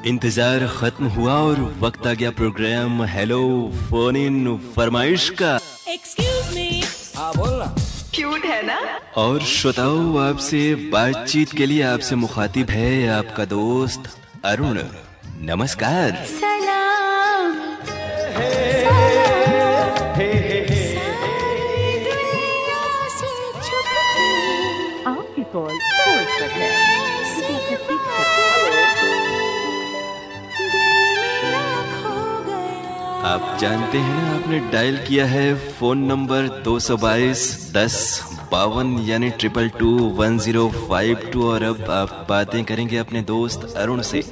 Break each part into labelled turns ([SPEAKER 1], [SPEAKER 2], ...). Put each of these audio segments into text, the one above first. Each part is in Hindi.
[SPEAKER 1] इंतजार खत्म हुआ और वक्त आ गया प्रोग्राम हेलो फोन इन फरमाइश का।
[SPEAKER 2] Excuse me.
[SPEAKER 3] हाँ बोल ना।
[SPEAKER 2] क्यूट है ना।
[SPEAKER 1] और श्रोताओ, आपसे बातचीत के लिए आपसे मुखातिब है आपका दोस्त अरुण। नमस्कार।
[SPEAKER 2] सलाम आपकी कॉल होल्ड पर है।
[SPEAKER 1] आप जानते हैं ना, आपने डायल किया है फोन नंबर 222 10 52 यानी 2221 और अब आप बातें करेंगे अपने दोस्त अरुण से।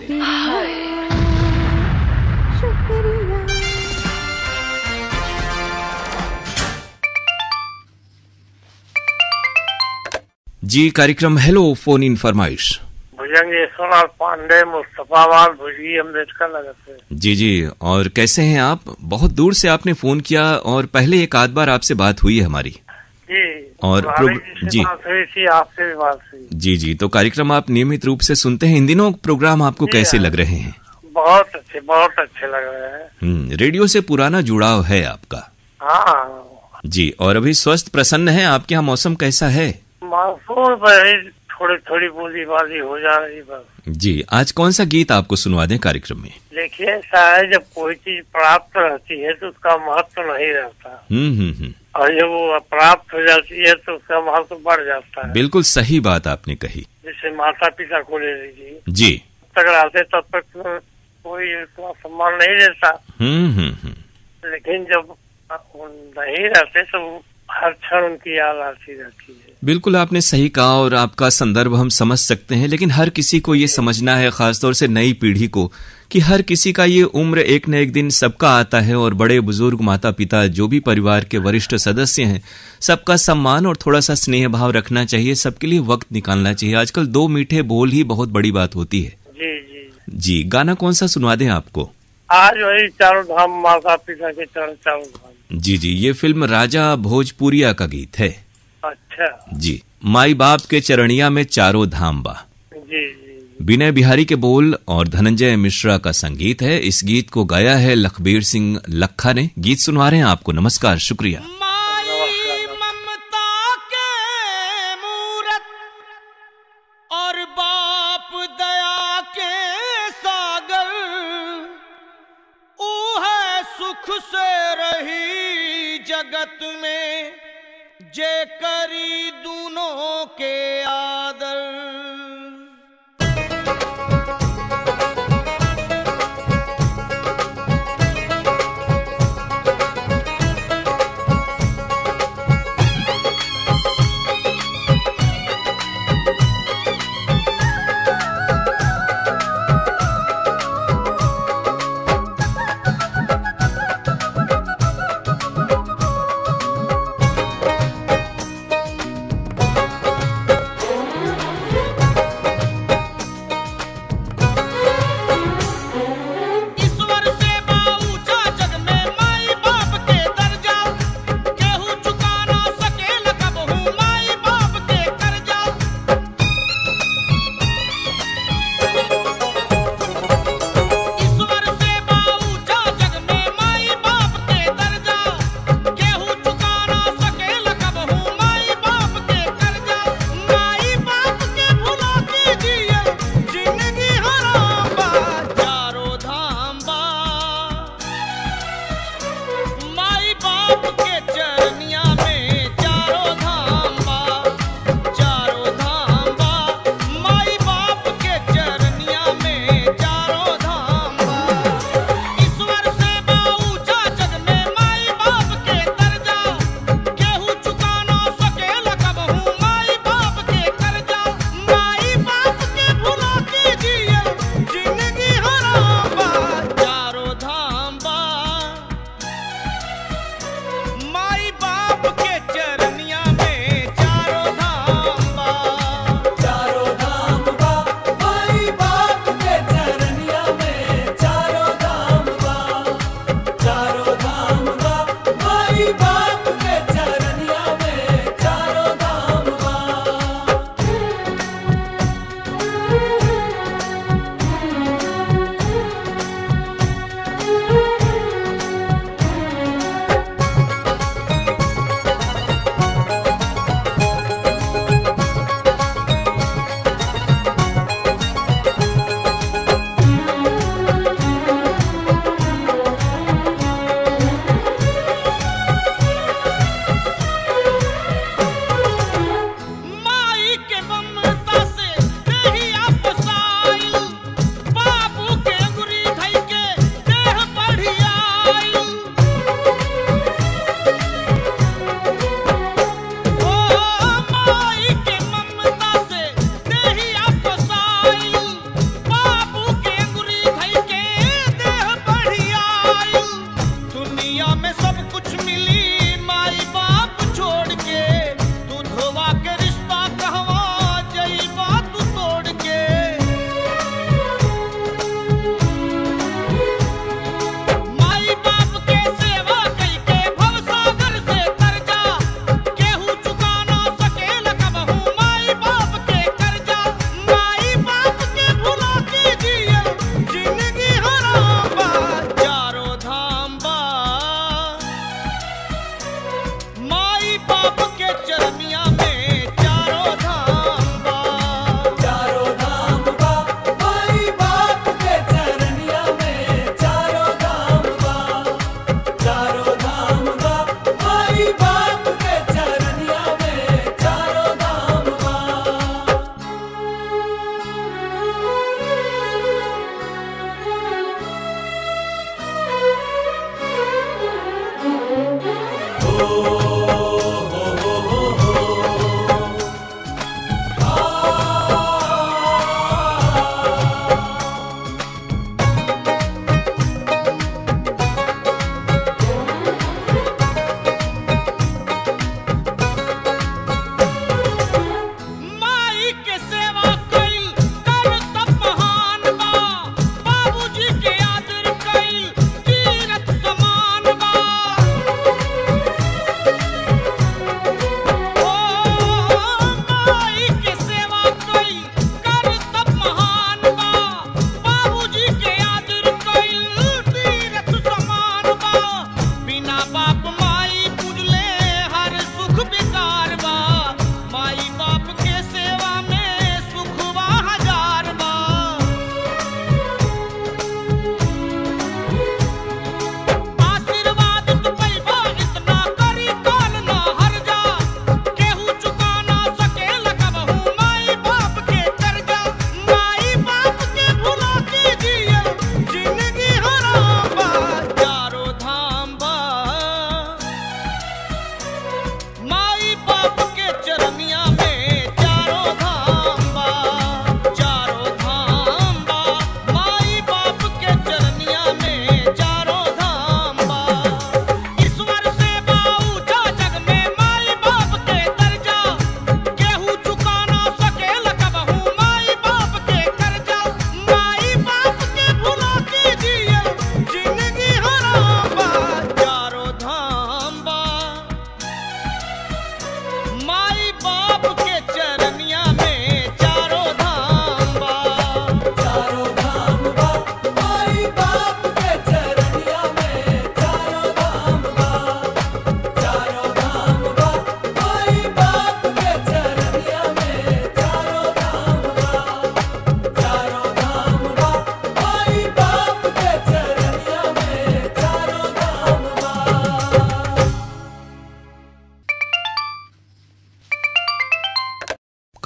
[SPEAKER 1] जी, कार्यक्रम हेलो फोन इन फरमाइश।
[SPEAKER 4] भुजंग यशवंतलाल पांडे, मुस्तफाबाद, भुजगी, अम्बेडकर नगर से।
[SPEAKER 1] जी, और कैसे हैं आप? बहुत दूर से आपने फोन किया और पहले एक आध बार आपसे बात हुई है हमारी।
[SPEAKER 4] जी,
[SPEAKER 1] और
[SPEAKER 4] जी बात हुई थी, आपसे भी बात हुई।
[SPEAKER 1] जी, तो कार्यक्रम आप नियमित रूप से सुनते हैं। इन दिनों प्रोग्राम आपको कैसे लग रहे हैं?
[SPEAKER 4] बहुत अच्छे लग रहे हैं।
[SPEAKER 1] रेडियो से पुराना जुड़ाव है आपका।
[SPEAKER 4] हाँ
[SPEAKER 1] जी, और अभी स्वस्थ प्रसन्न है? आपके यहाँ मौसम कैसा है?
[SPEAKER 4] मानसून पर थोड़ी बूंदीबांदी हो जा रही बस।
[SPEAKER 1] जी, आज कौन सा गीत आपको सुनवा दें कार्यक्रम में?
[SPEAKER 4] देखिए, ऐसा है, जब कोई चीज प्राप्त रहती है तो उसका महत्व नहीं रहता। और जब वो प्राप्त हो जाती है तो उसका महत्व बढ़ जाता है।
[SPEAKER 1] बिल्कुल सही बात आपने कही।
[SPEAKER 4] जैसे माता पिता को ले लीजिए,
[SPEAKER 1] जी,
[SPEAKER 4] तब तक रहते तब तक कोई उतना सम्मान नहीं देता। लेकिन जब नहीं रहते तो हर क्षण उनकी याद आती रहती है।
[SPEAKER 1] बिल्कुल आपने सही कहा और आपका संदर्भ हम समझ सकते हैं, लेकिन हर किसी को ये समझना है, खासतौर से नई पीढ़ी को, कि हर किसी का ये उम्र एक न एक दिन सबका आता है और बड़े बुजुर्ग, माता पिता, जो भी परिवार के वरिष्ठ सदस्य हैं, सबका सम्मान और थोड़ा सा स्नेह भाव रखना चाहिए। सबके लिए वक्त निकालना चाहिए। आजकल 2 मीठे बोल ही बहुत बड़ी बात होती है। जी, गाना कौन सा सुनवा दें आपको?
[SPEAKER 4] आज वही चारों धाम, माता पिता के चरण चारों धाम। जी,
[SPEAKER 1] ये फिल्म राजा भोजपुरिया का गीत है।
[SPEAKER 4] अच्छा
[SPEAKER 1] जी, माई बाप के चरणिया में चारों धाम बा।
[SPEAKER 4] जी।
[SPEAKER 1] विनय बिहारी के बोल और धनंजय मिश्रा का संगीत है। इस गीत को गाया है लखबीर सिंह लखा ने। गीत सुनवा रहे हैं आपको। नमस्कार, शुक्रिया।
[SPEAKER 3] और बाप दया के सागर, ऊ है सुख से रही जगत में, जे करी दूनों के आदर।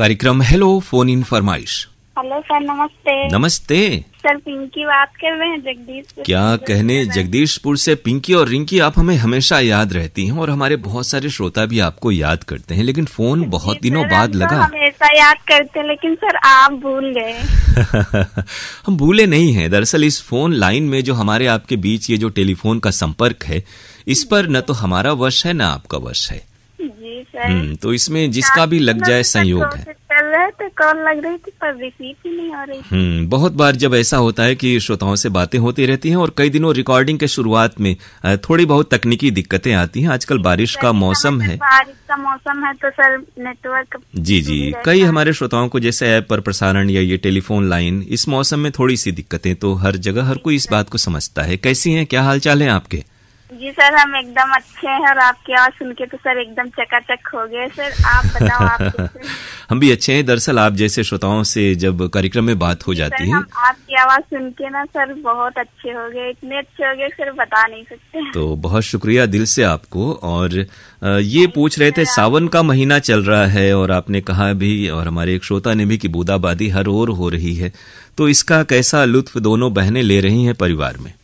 [SPEAKER 1] कार्यक्रम हेलो फोन इन फरमाइश।
[SPEAKER 5] हेलो सर, नमस्ते।
[SPEAKER 1] नमस्ते
[SPEAKER 5] सर, पिंकी बात कर रहे हैं जगदीशपुर।
[SPEAKER 1] क्या कहने, जगदीशपुर से पिंकी। और रिंकी, आप हमें हमेशा याद रहती हैं और हमारे बहुत सारे श्रोता भी आपको याद करते हैं, लेकिन फोन बहुत दिनों बाद लगा।
[SPEAKER 5] हमेशा याद करते, लेकिन सर आप भूल गए।
[SPEAKER 1] हम भूले नहीं हैं। दरअसल इस फोन लाइन में जो हमारे आपके बीच ये जो टेलीफोन का संपर्क है, इस पर न तो हमारा वश है न आपका वश है।
[SPEAKER 5] जी सर।
[SPEAKER 1] तो इसमें जिसका भी लग जाए संयोग है।
[SPEAKER 5] कर रहे थे, कॉल लग रही थी पर रिसीव ही नहीं हो रही।
[SPEAKER 1] बहुत बार जब ऐसा होता है कि श्रोताओं से बातें होती रहती हैं और कई दिनों रिकॉर्डिंग के शुरुआत में थोड़ी बहुत तकनीकी दिक्कतें आती हैं। आजकल बारिश का मौसम है।
[SPEAKER 5] बारिश का मौसम है तो सर नेटवर्क
[SPEAKER 1] जी कई हमारे श्रोताओं को जैसे ऐप पर प्रसारण या ये टेलीफोन लाइन, इस मौसम में थोड़ी सी दिक्कतें तो हर जगह, हर कोई इस बात को समझता है। कैसी हैं, क्या हाल चाल है आपके?
[SPEAKER 5] जी सर, हम एकदम अच्छे हैं और आपकी आवाज सुन के तो सर एकदम चकाचक हो गए। सर आप बताओ, आप कैसे?
[SPEAKER 1] हम भी अच्छे हैं। दरअसल आप जैसे श्रोताओं से जब कार्यक्रम में बात हो जाती है,
[SPEAKER 5] आपकी आवाज सुन के ना सर बहुत अच्छे हो गए, इतने अच्छे हो गए सर बता नहीं सकते।
[SPEAKER 1] तो बहुत शुक्रिया दिल से आपको। और ये पूछ रहे थे, सावन का महीना चल रहा है और आपने कहा भी और हमारे एक श्रोता ने भी कि बूंदाबांदी हर ओर हो रही है, तो इसका कैसा लुत्फ दोनों बहनें ले रही हैं परिवार में?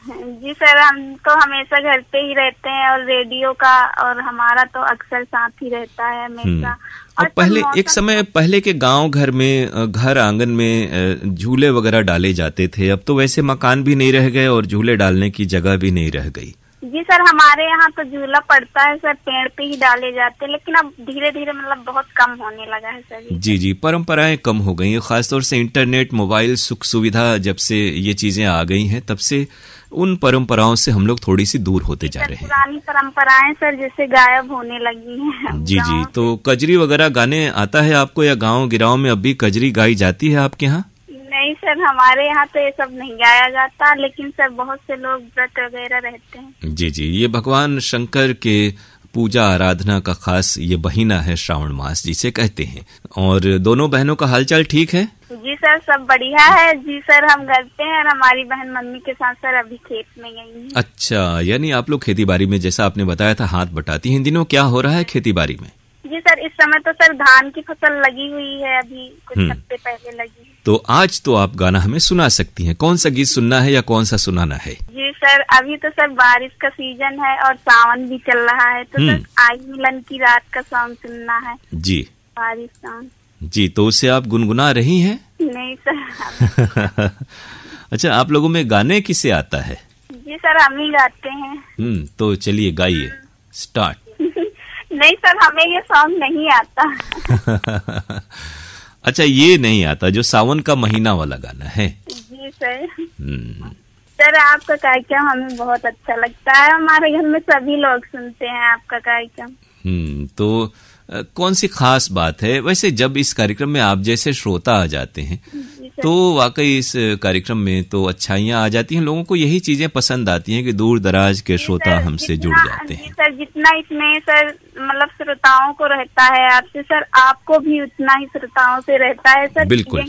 [SPEAKER 5] जी सर, हम तो हमेशा घर पे ही रहते हैं और रेडियो का और हमारा तो अक्सर साथ ही रहता है हमेशा।
[SPEAKER 1] और पहले एक समय पहले के गांव घर में घर आंगन में झूले वगैरह डाले जाते थे, अब तो वैसे मकान भी नहीं रह गए और झूले डालने की जगह भी नहीं रह गई।
[SPEAKER 5] जी सर, हमारे यहाँ तो झूला पड़ता है सर, पेड़ पे ही डाले जाते हैं, लेकिन अब धीरे धीरे मतलब बहुत कम होने लगा है सर।
[SPEAKER 1] जी परंपराएं कम हो गई हैं, खासतौर से इंटरनेट, मोबाइल, सुख सुविधा जब से ये चीजें आ गई हैं, तब से उन परंपराओं से हम लोग थोड़ी सी दूर होते जा रहे हैं।
[SPEAKER 5] पुरानी परंपराएं सर जैसे गायब होने लगी हैं।
[SPEAKER 1] जी तो कजरी वगैरह गाने आता है आपको, या गाँव गिराव में अब भी कजरी गाई जाती है आपके यहाँ?
[SPEAKER 5] नहीं सर, हमारे यहाँ तो ये सब नहीं गाया जाता, लेकिन सर बहुत से लोग व्रत वगैरह रहते हैं। जी
[SPEAKER 1] ये भगवान शंकर के पूजा आराधना का खास ये महीना है, श्रावण मास जिसे कहते हैं। और दोनों बहनों का हालचाल ठीक है?
[SPEAKER 5] जी सर, सब बढ़िया है। जी सर, हम घर पे हैं और हमारी बहन मम्मी के साथ सर अभी खेत में गई है।
[SPEAKER 1] अच्छा, यानी आप लोग खेती बाड़ी में, जैसा आपने बताया था, हाथ बटाती हैं। इन दिनों क्या हो रहा है खेती बाड़ी में?
[SPEAKER 5] जी सर, इस समय तो सर धान की फसल लगी हुई है, अभी कुछ हफ्ते पहले लगी।
[SPEAKER 1] तो आज तो आप गाना हमें सुना सकती हैं। कौन सा गीत सुनना है या कौन सा सुनाना है?
[SPEAKER 5] जी सर, अभी तो सर बारिश का सीजन है और सावन भी चल रहा है, तो सर आई मिलन की रात का सॉन्ग सुनना है।
[SPEAKER 1] जी
[SPEAKER 5] बारिश सॉन्ग।
[SPEAKER 1] जी, तो उसे आप गुनगुना रही हैं?
[SPEAKER 5] नहीं सर।
[SPEAKER 1] अच्छा, आप लोगों में गाने किसे आता है?
[SPEAKER 5] जी सर, हम ही गाते हैं।
[SPEAKER 1] तो चलिए गाइए, स्टार्ट।
[SPEAKER 5] नहीं सर, हमें ये सॉन्ग नहीं आता।
[SPEAKER 1] अच्छा, ये नहीं आता जो सावन का महीना वाला गाना है? जी
[SPEAKER 5] सर। सर, आपका कार्यक्रम हमें बहुत अच्छा लगता है, हमारे घर में सभी लोग सुनते हैं आपका कार्यक्रम।
[SPEAKER 1] तो कौन सी खास बात है वैसे जब इस कार्यक्रम में आप जैसे श्रोता आ जाते हैं, तो वाकई इस कार्यक्रम में तो अच्छाइयाँ आ जाती हैं, लोगों को यही चीजें पसंद आती हैं कि दूर दराज के श्रोता हमसे जुड़ जाते हैं।
[SPEAKER 5] सर, जितना इसमें सर मतलब श्रोताओं को रहता है आपसे, सर आपको भी उतना ही श्रोताओं से रहता है सर।
[SPEAKER 1] बिल्कुल।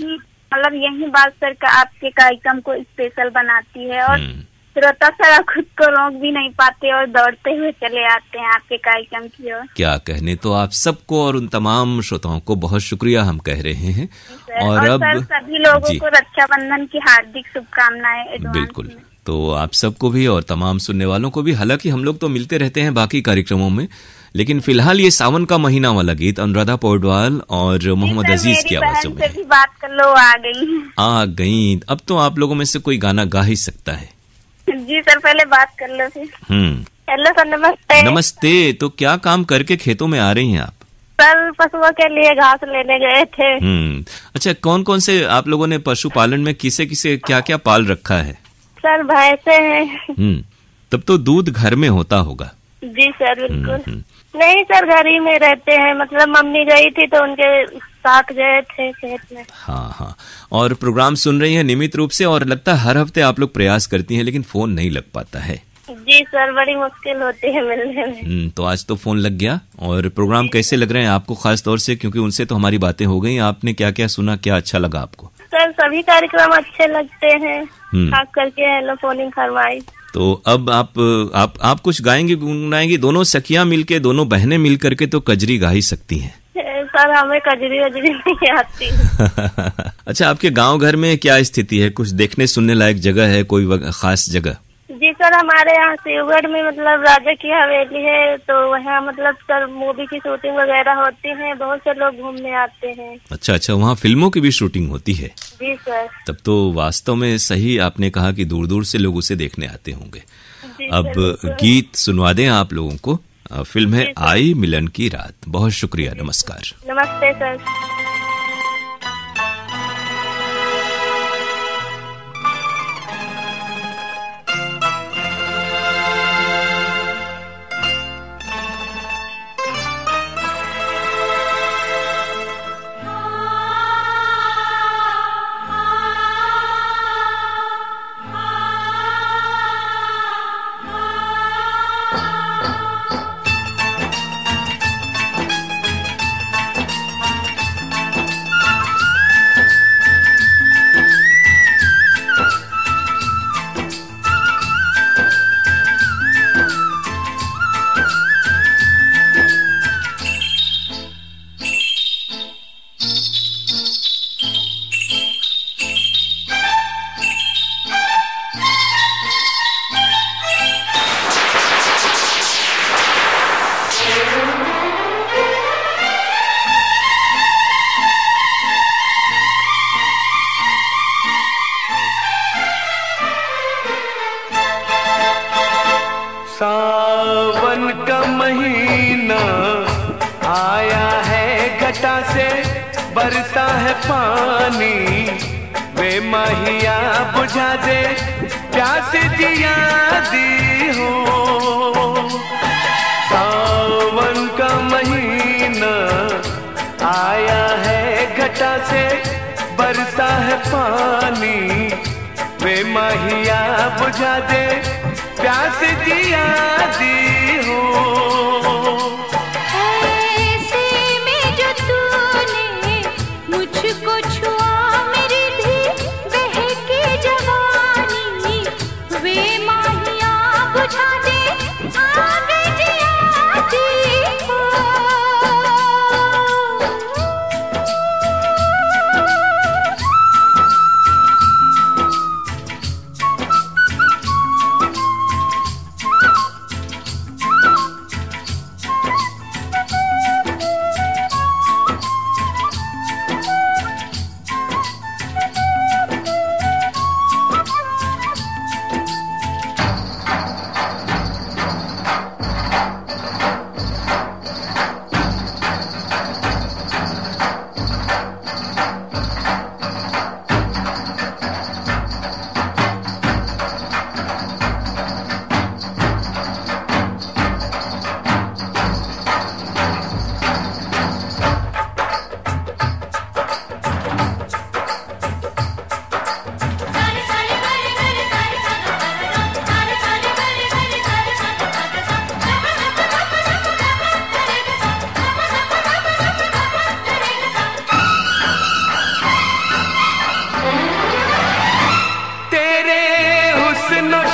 [SPEAKER 5] यही बात सर का आपके कार्यक्रम को स्पेशल बनाती है और श्रोता सर खुद को रोक भी नहीं पाते और दौड़ते हुए चले आते हैं आपके कार्यक्रम की ओर।
[SPEAKER 1] क्या कहने, तो आप सबको और उन तमाम श्रोताओं को बहुत शुक्रिया हम कह रहे हैं। और अब
[SPEAKER 5] सर सभी लोगों को रक्षाबंधन की हार्दिक शुभकामनाएं एडवांस।
[SPEAKER 1] बिल्कुल, तो आप सबको भी और तमाम सुनने वालों को भी। हालांकि हम लोग तो मिलते रहते हैं बाकी कार्यक्रमों में, लेकिन फिलहाल ये सावन का महीना वाला गीत अनुराधा पौडवाल और मोहम्मद अजीज की आवाजों में है।
[SPEAKER 5] बात कर लो, आ गई।
[SPEAKER 1] अब तो आप लोगों में से कोई गाना गा ही सकता है।
[SPEAKER 5] जी सर, पहले बात कर लो फिर। हेलो सर, नमस्ते।
[SPEAKER 1] नमस्ते। तो क्या काम करके खेतों में आ रही हैं आप?
[SPEAKER 5] सर, पशुओं के लिए घास लेने गए थे।
[SPEAKER 1] अच्छा, कौन कौन से आप लोगों ने पशुपालन में किसे किसे क्या क्या पाल रखा है?
[SPEAKER 5] सर, भैंसे हैं।
[SPEAKER 1] तब तो दूध घर में होता होगा।
[SPEAKER 5] जी सर, बिल्कुल। नहीं सर, घर ही में रहते हैं, मतलब मम्मी गई थी तो उनके साथ गए थे खेत में।
[SPEAKER 1] हाँ, और प्रोग्राम सुन रही हैं नियमित रूप से, और लगता है हर हफ्ते आप लोग प्रयास करती हैं लेकिन फोन नहीं लग पाता है।
[SPEAKER 5] जी सर, बड़ी मुश्किल होती है मिलने में।
[SPEAKER 1] तो आज तो फोन लग गया। और प्रोग्राम कैसे लग रहे हैं आपको, खास तौर से क्योंकि उनसे तो हमारी बातें हो गई, आपने क्या क्या सुना, क्या अच्छा लगा आपको?
[SPEAKER 5] सर, सभी कार्यक्रम अच्छे लगते हैं, खास करके हेलो फोन इन फरमाइश।
[SPEAKER 1] तो अब आप कुछ गाएंगी, गुनगुनाएंगी? दोनों सखियां मिलके, दोनों बहनें मिल करके तो कजरी गा ही सकती हैं।
[SPEAKER 5] सर हमें कजरी वजरी नहीं आती।
[SPEAKER 1] अच्छा, आपके गांव घर में क्या स्थिति है? कुछ देखने सुनने लायक जगह है, कोई खास जगह?
[SPEAKER 5] जी सर, हमारे यहाँ शिवगढ़ में मतलब राजा की हवेली है, तो वहाँ मतलब सर मूवी की शूटिंग वगैरह होती है, बहुत से लोग घूमने आते हैं।
[SPEAKER 1] अच्छा अच्छा, वहाँ फिल्मों की भी शूटिंग होती है?
[SPEAKER 5] जी सर।
[SPEAKER 1] तब तो वास्तव में सही आपने कहा कि दूर दूर से लोग उसे देखने आते होंगे। अब गीत सुनवा दें आप लोगों को। फिल्म है आई मिलन की रात। बहुत शुक्रिया, नमस्कार।
[SPEAKER 5] नमस्ते सर।
[SPEAKER 3] सावन का महीना आया है, घटा से बरसा है पानी, वे माहिया बुझा दे प्यास जिया दी हो। सावन का महीना आया है, घटा से बरसा है पानी, वे माहिया बुझा दे प्यास जिया दी हो।
[SPEAKER 6] ऐसे में जो तूने मुझको छुआ, मेरी भी बहकी जवानी, वे माहिया बुझा दे आग जिया दी हो।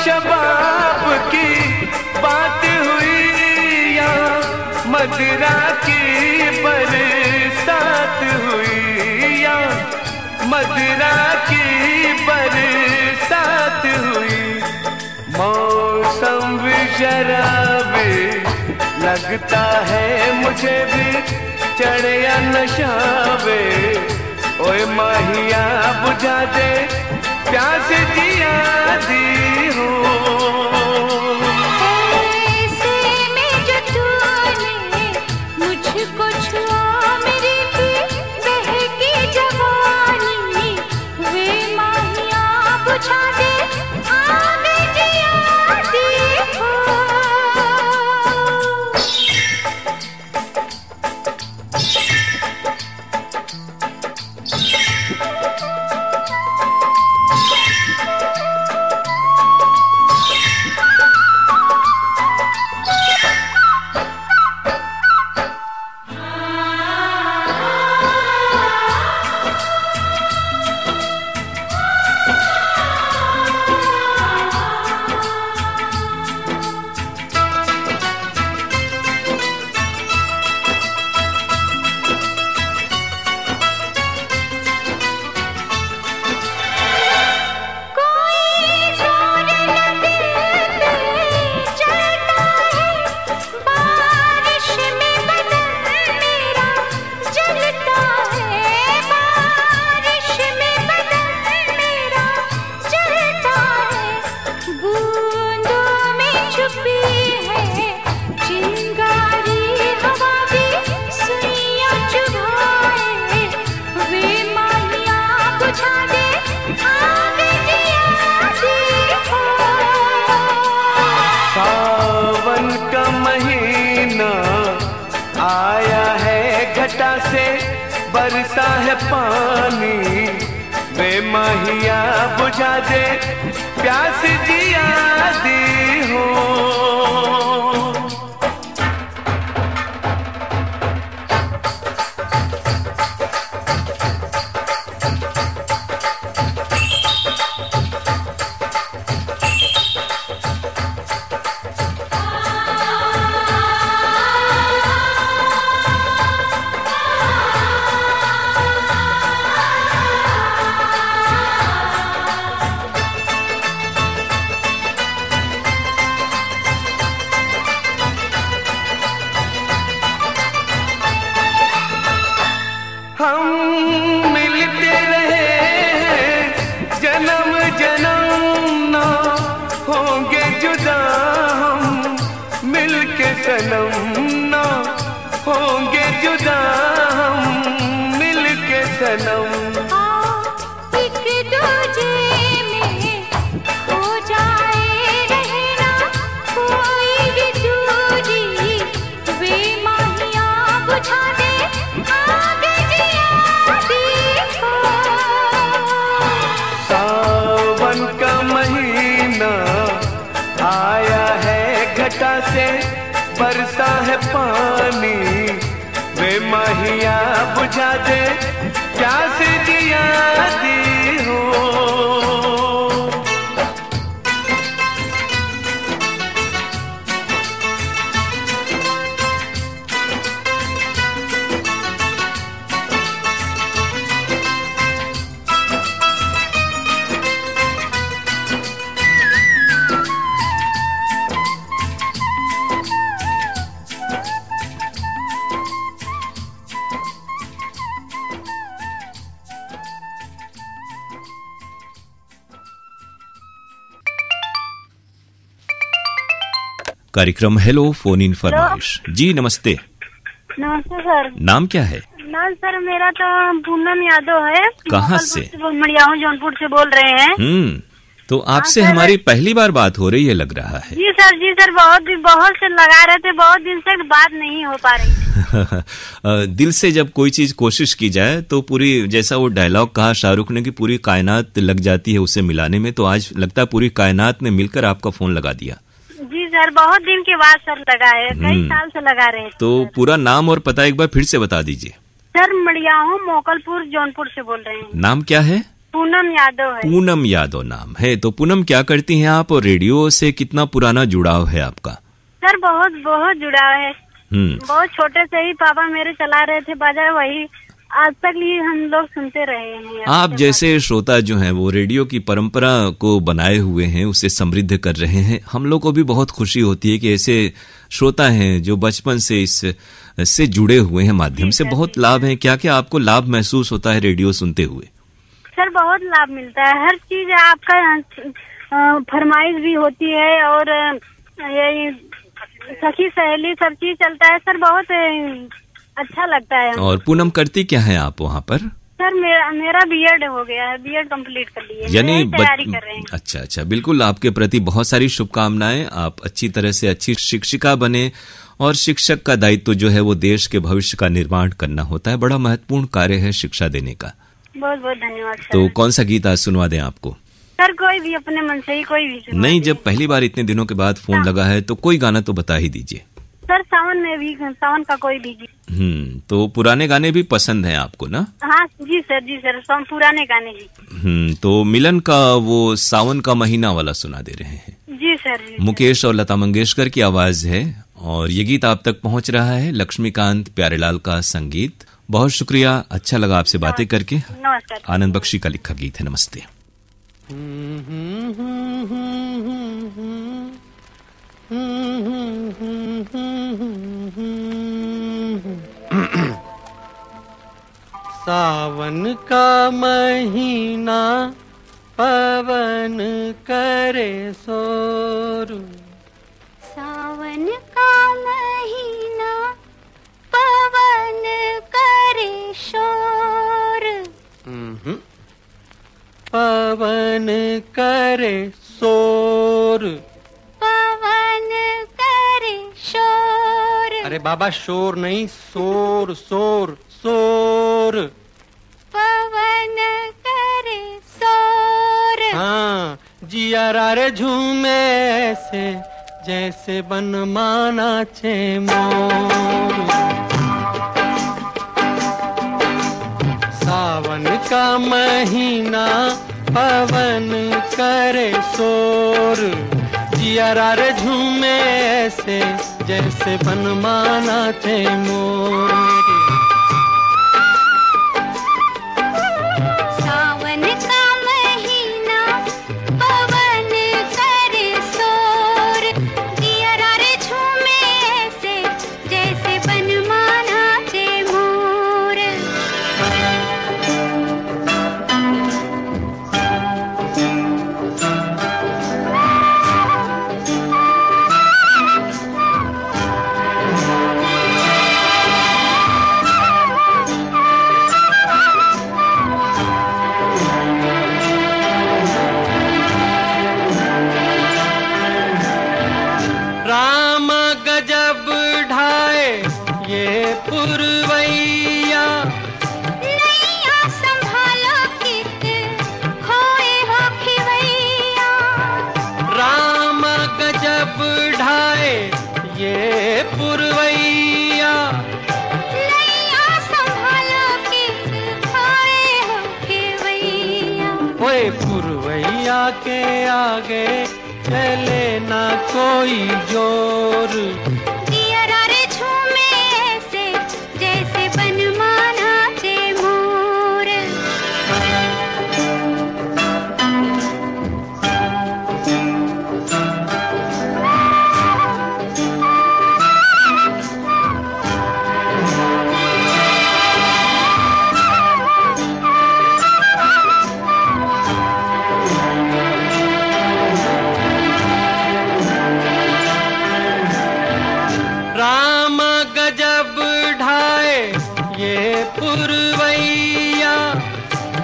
[SPEAKER 3] शबाब की बात हुई या मदिरा की बरसात हुई, या मदिरा की बरसात हुई। मौसम भी शराबी लगता है मुझे भी, चढ़े या नशावे ओए माहिया बुझा दे प्यास जिया दी हो।
[SPEAKER 6] ऐसे में जो तूने मुझको छुआ, मेरी भी बहकी जवानी, वे माहिया बुझा दे आग जिया दी हो।
[SPEAKER 3] बरसा है पानी, वे माहिया बुझा दे प्यास जिया दी हो। हम मिलते रहे जन्म जन्म, ना होंगे जुदा हम मिलके सनम, ना होंगे जुदा हम मिलके सनम।
[SPEAKER 6] एक दूजे में हो जाए रहना, कोई भी दूरी वे माहिया बुझा दे आगे जिया देखो।
[SPEAKER 3] सावन का महीना आया है घटा से, बरसा है पानी, वे माहिया बुझा दे प्यास जिया दी हो।
[SPEAKER 1] कार्यक्रम हेलो फोन इन फरमाइश। जी नमस्ते।
[SPEAKER 5] नमस्ते सर।
[SPEAKER 1] नाम क्या है?
[SPEAKER 5] नाम सर मेरा तो पूनम यादव है।
[SPEAKER 1] कहाँ से?
[SPEAKER 5] मड़ियाहू जौनपुर से बोल रहे हैं।
[SPEAKER 1] तो आपसे हमारी पहली बार बात हो रही है लग रहा है।
[SPEAKER 5] जी सर बहुत से लगा रहे थे, बहुत दिन से बात नहीं हो पा रही।
[SPEAKER 1] दिल से जब कोई चीज कोशिश की जाए तो पूरी, जैसा वो डायलॉग कहा शाहरुख ने कि पूरी कायनात लग जाती है उसे मिलाने में, तो आज लगता है पूरी कायनात ने मिलकर आपका फोन लगा दिया।
[SPEAKER 5] जी सर, बहुत दिन के बाद सर लगा है, कई साल से लगा रहे हैं।
[SPEAKER 1] तो पूरा नाम और पता एक बार फिर से बता दीजिए।
[SPEAKER 5] सर मड़ियाहू मोकलपुर जौनपुर से बोल रहे हैं।
[SPEAKER 1] नाम क्या है?
[SPEAKER 5] पूनम यादव है।
[SPEAKER 1] पूनम यादव नाम है। तो पूनम क्या करती हैं आप और रेडियो से कितना पुराना जुड़ाव है आपका?
[SPEAKER 5] सर बहुत जुड़ाव है। बहुत छोटे से ही पापा मेरे चला रहे थे बाजार, वही आज तक ही हम लोग सुनते रहे हैं।
[SPEAKER 1] आप जैसे श्रोता जो हैं वो रेडियो की परंपरा को बनाए हुए हैं, उसे समृद्ध कर रहे हैं। हम लोग को भी बहुत खुशी होती है कि ऐसे श्रोता हैं जो बचपन से इससे जुड़े हुए हैं माध्यम से। बहुत लाभ है। क्या क्या आपको लाभ महसूस होता है रेडियो सुनते हुए?
[SPEAKER 5] सर बहुत लाभ मिलता है, हर चीज आपका फरमाइश भी होती है और ये सखी सहेली सब चीज चलता है सर, बहुत अच्छा लगता है।
[SPEAKER 1] और पूनम करती क्या है आप वहाँ पर?
[SPEAKER 5] सर मेरा बीएड हो गया है, बीएड कंप्लीट कर लिया है,
[SPEAKER 1] यानी
[SPEAKER 5] तैयारी कर रहे हैं।
[SPEAKER 1] अच्छा, बिल्कुल आपके प्रति बहुत सारी शुभकामनाएं। आप अच्छी तरह से अच्छी शिक्षिका बने, और शिक्षक का दायित्व जो है वो देश के भविष्य का निर्माण करना होता है। बड़ा महत्वपूर्ण कार्य है शिक्षा देने का।
[SPEAKER 5] बहुत बहुत धन्यवाद सर।
[SPEAKER 1] तो कौन सा गीत आज सुनवा दें आपको?
[SPEAKER 5] सर कोई भी, अपने मन से ही कोई भी।
[SPEAKER 1] नहीं, जब पहली बार इतने दिनों के बाद फोन लगा है तो कोई गाना तो बता ही दीजिए।
[SPEAKER 5] सर सावन में भी, सावन का कोई भी गीत।
[SPEAKER 1] तो पुराने गाने भी पसंद हैं आपको ना?
[SPEAKER 5] हाँ जी सर पुराने गाने ही।
[SPEAKER 1] तो मिलन का वो सावन का महीना वाला सुना दे रहे हैं।
[SPEAKER 5] जी सर।
[SPEAKER 1] मुकेश और लता मंगेशकर की आवाज है और ये गीत आप तक पहुंच रहा है। लक्ष्मीकांत प्यारेलाल का संगीत। बहुत शुक्रिया, अच्छा लगा आपसे बातें करके।
[SPEAKER 5] नमस्कार।
[SPEAKER 1] आनंद बख्शी का लिखा गीत है। नमस्ते।
[SPEAKER 7] सावन का महीना पवन करे शोर।
[SPEAKER 6] सावन का महीना पवन करे शोर।
[SPEAKER 7] पवन करे शोर।
[SPEAKER 6] पवन करे शोर।
[SPEAKER 7] अरे बाबा शोर नहीं, शोर शोर शोर। जियारा रे झूमे ऐसे जैसे बनमाना चे मोर। सावन का महीना पवन करे शोर, जियारा रे झूमे ऐसे जैसे बनमाना चे मोर। पुरवैया
[SPEAKER 6] नैया संभालो कित खोए हो खिवैया।
[SPEAKER 7] राम गजब ढाए ये पुरवैया,
[SPEAKER 6] नैया संभालो कित खोए हो खिवैया।
[SPEAKER 7] ओए पुरवैया के आगे चले ना कोई जोर, राम गजब ढाए ये पुरवैया,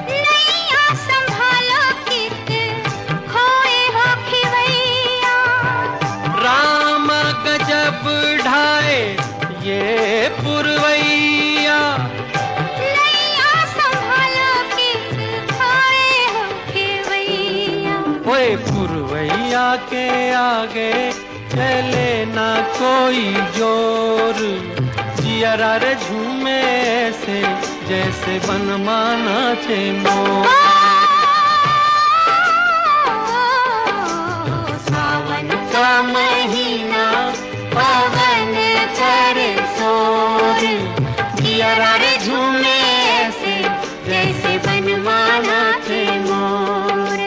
[SPEAKER 6] नैया संभालो कित खोए हो खिवैया।
[SPEAKER 7] राम गजब ढाए ये पुरवैया,
[SPEAKER 6] नैया संभालो कित खोए हो खिवैया।
[SPEAKER 7] ओए पुरवैया के आगे चले ना कोई जोर, जियारा रे झूमे ऐसे जैसे बनमाना चे मोर।
[SPEAKER 6] सावन का महीना पवन करे शोर, जियारा रे झूमे ऐसे जैसे बनमाना चे मोर।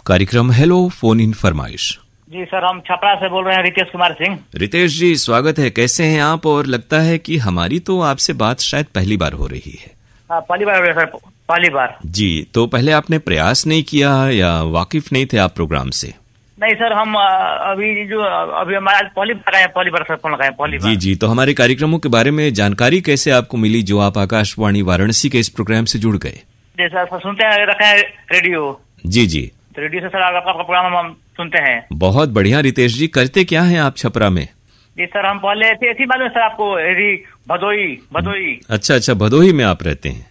[SPEAKER 1] कार्यक्रम हेलो फोन इन फरमाइश।
[SPEAKER 8] जी सर, हम छपरा से बोल रहे हैं, रितेश कुमार सिंह।
[SPEAKER 1] रितेश जी स्वागत है, कैसे हैं आप? और लगता है कि हमारी तो आपसे बात शायद पहली बार हो रही है।
[SPEAKER 8] पहली बार हो रही है सर, पहली बार।
[SPEAKER 1] जी, तो पहले आपने प्रयास नहीं किया या वाकिफ नहीं थे आप प्रोग्राम से?
[SPEAKER 8] नहीं सर, हम अभी हमारा पहली बार सर फोन लगाए, पहली बार।
[SPEAKER 1] जी जी, तो हमारे कार्यक्रमों के बारे में जानकारी कैसे आपको मिली जो आप आकाशवाणी वाराणसी के इस प्रोग्राम से जुड़ गए?
[SPEAKER 8] जी सर, सुनते हैं, रखे हैं रेडियो।
[SPEAKER 1] जी जी,
[SPEAKER 8] रेडियो से सर आपका प्रोग्राम हम सुनते हैं।
[SPEAKER 1] बहुत बढ़िया। रितेश जी, करते क्या हैं आप छपरा में?
[SPEAKER 8] जी सर, हम पहले ऐसी मालूम सर आपको, भदोई।
[SPEAKER 1] अच्छा, भदोही में आप रहते हैं?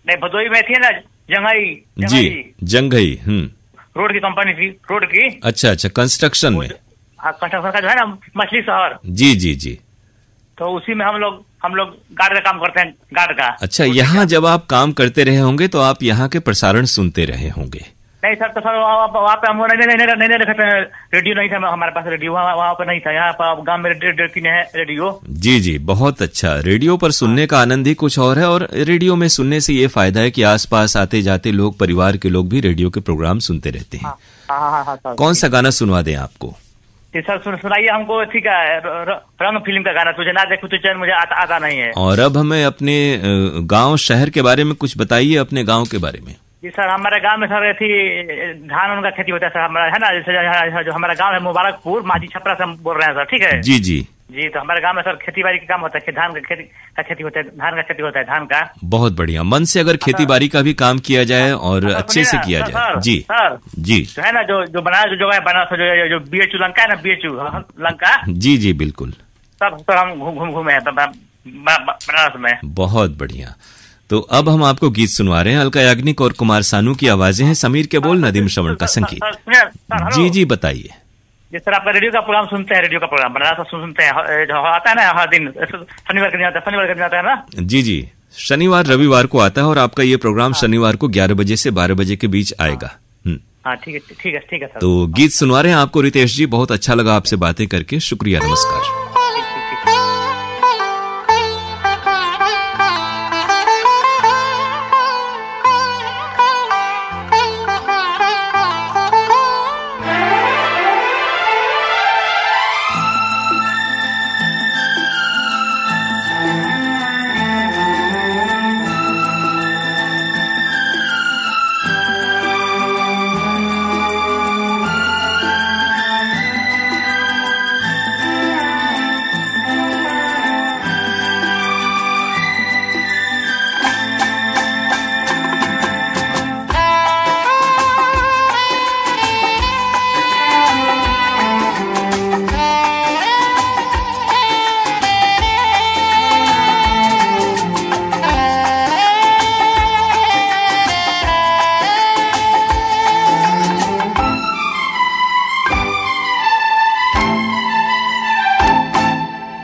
[SPEAKER 8] नहीं, भदोई में थी ना, जंघई।
[SPEAKER 1] जी, जंघई।
[SPEAKER 8] रोड की कंपनी थी, रोड की।
[SPEAKER 1] अच्छा, कंस्ट्रक्शन में।
[SPEAKER 8] हाँ, कंस्ट्रक्शन का जो है ना, मछली शहर।
[SPEAKER 1] जी जी जी,
[SPEAKER 8] तो उसी में हम लोग गार्ड का काम करते हैं, गार्ड का।
[SPEAKER 1] अच्छा, यहाँ जब आप काम करते रहे होंगे तो आप यहाँ के प्रसारण सुनते रहे होंगे?
[SPEAKER 8] नहीं सर, तो सर वहाँ पे हम नहीं रखते, रेडियो नहीं था हमारे पास, रेडियो वहाँ पे नहीं था। यहाँ पर गाँव में रेडियो। जी
[SPEAKER 1] जी, बहुत अच्छा। रेडियो पर सुनने का आनंद ही कुछ और है, और रेडियो में सुनने से ये फायदा है कि आसपास आते जाते लोग, परिवार के लोग भी रेडियो के प्रोग्राम सुनते रहते हैं।
[SPEAKER 8] हाँ,
[SPEAKER 1] कौन सा गाना सुनवा दें आपको?
[SPEAKER 8] सर सुनाइए हमको, ठीक है, रंग फिल्म का गाना, तुझे ना देखूं तो चैन मुझे आता नहीं है। और
[SPEAKER 1] अब हमें अपने गांव शहर के बारे में कुछ बताइए, अपने गांव के बारे में।
[SPEAKER 8] जी सर, हमारे गांव में सर थी धान उनका खेती होता है सर, हमारा है ना, जैसे जो हमारा गांव है मुबारकपुर, माझी छपरा से हम बोल रहे हैं सर, ठीक है।
[SPEAKER 1] जी जी
[SPEAKER 8] जी, तो हमारे गांव में सर खेती बाड़ी का काम होता है, धान का खेती होता है, धान का।
[SPEAKER 1] बहुत बढ़िया। मन से अगर खेती बाड़ी का भी काम किया जाए और अच्छे से किया जाए। जी
[SPEAKER 8] सर,
[SPEAKER 1] जी,
[SPEAKER 8] जो है ना, जो बना जो BHU लंका है ना, BHU लंका।
[SPEAKER 1] जी बिल्कुल,
[SPEAKER 8] सब सर हम घूमे हैं बनारस में।
[SPEAKER 1] बहुत बढ़िया। तो अब हम आपको गीत सुनवा रहे हैं। अलका याग्निक और कुमार सानू की आवाजें हैं, समीर के बोल, नदीम श्रवण का संगीत। जी बताइए।
[SPEAKER 8] जी सर, आपका रेडियो का प्रोग्राम सुनते हैं, रेडियो का प्रोग्राम बनारस सुनते हैं, आता है ना हर दिन, शनिवार के दिन आता है ना। जी,
[SPEAKER 1] शनिवार रविवार को आता है, और आपका ये प्रोग्राम शनिवार को 11 बजे से 12 बजे के बीच आएगा।
[SPEAKER 8] हाँ, ठीक है सर।
[SPEAKER 1] तो गीत सुनवा रहे हैं आपको रितेश जी, बहुत अच्छा लगा आपसे बातें करके, शुक्रिया, नमस्कार।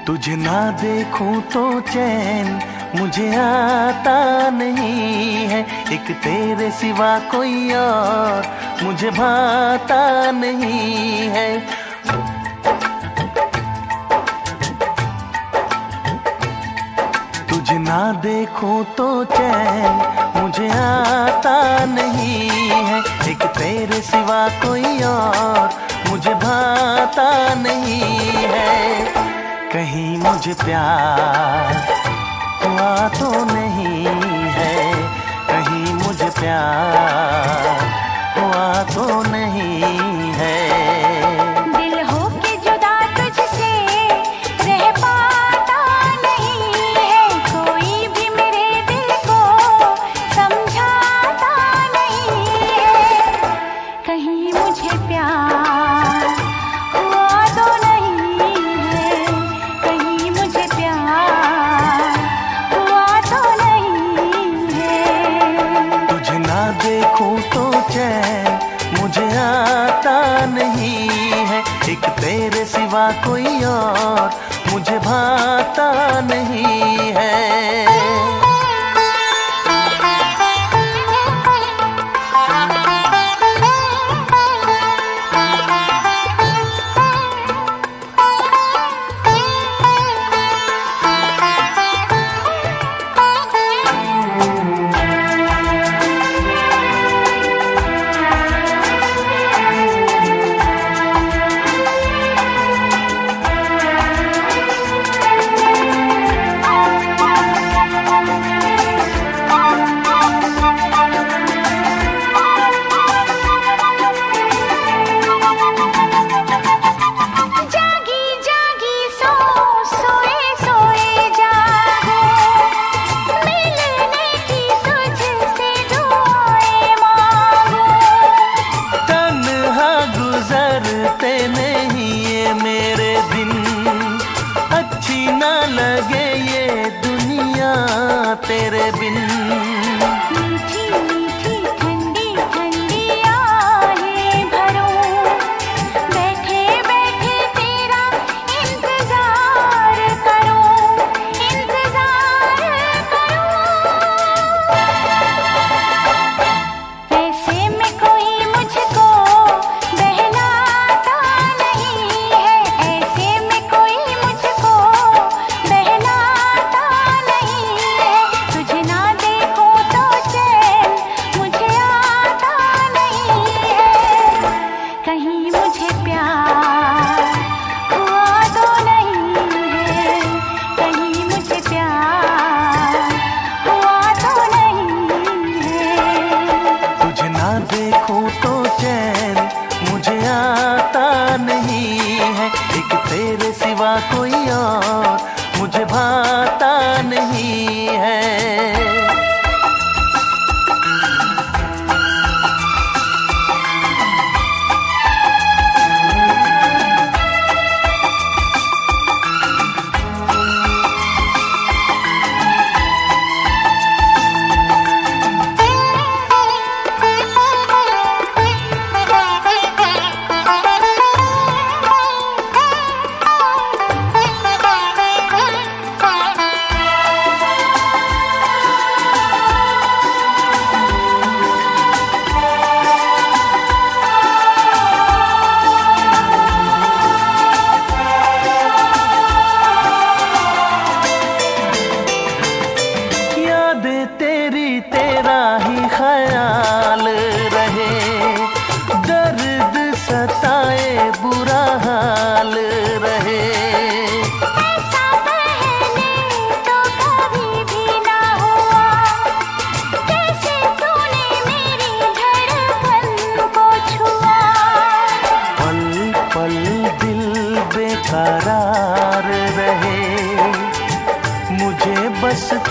[SPEAKER 3] तुझे ना देखूं तो चैन मुझे आता नहीं है, एक तेरे सिवा कोई और मुझे भाता नहीं है। तुझे ना देखूं तो चैन मुझे आता नहीं है, एक तेरे सिवा कोई और मुझे भाता नहीं है। कहीं मुझे प्यार हुआ तो नहीं है, कहीं मुझे प्यार हुआ तो नहीं है।
[SPEAKER 6] दिल हो के जुदा तुझसे रह पाता नहीं है, कोई भी मेरे दिल को समझाता नहीं है। कहीं मुझे प्यार हुआ तो नहीं है, कहीं मुझे प्यार हुआ तो नहीं है।
[SPEAKER 3] तुझे ना देखूं तो चैन मुझे आता नहीं है, एक तेरे सिवा कोई और मुझे भाता नहीं है।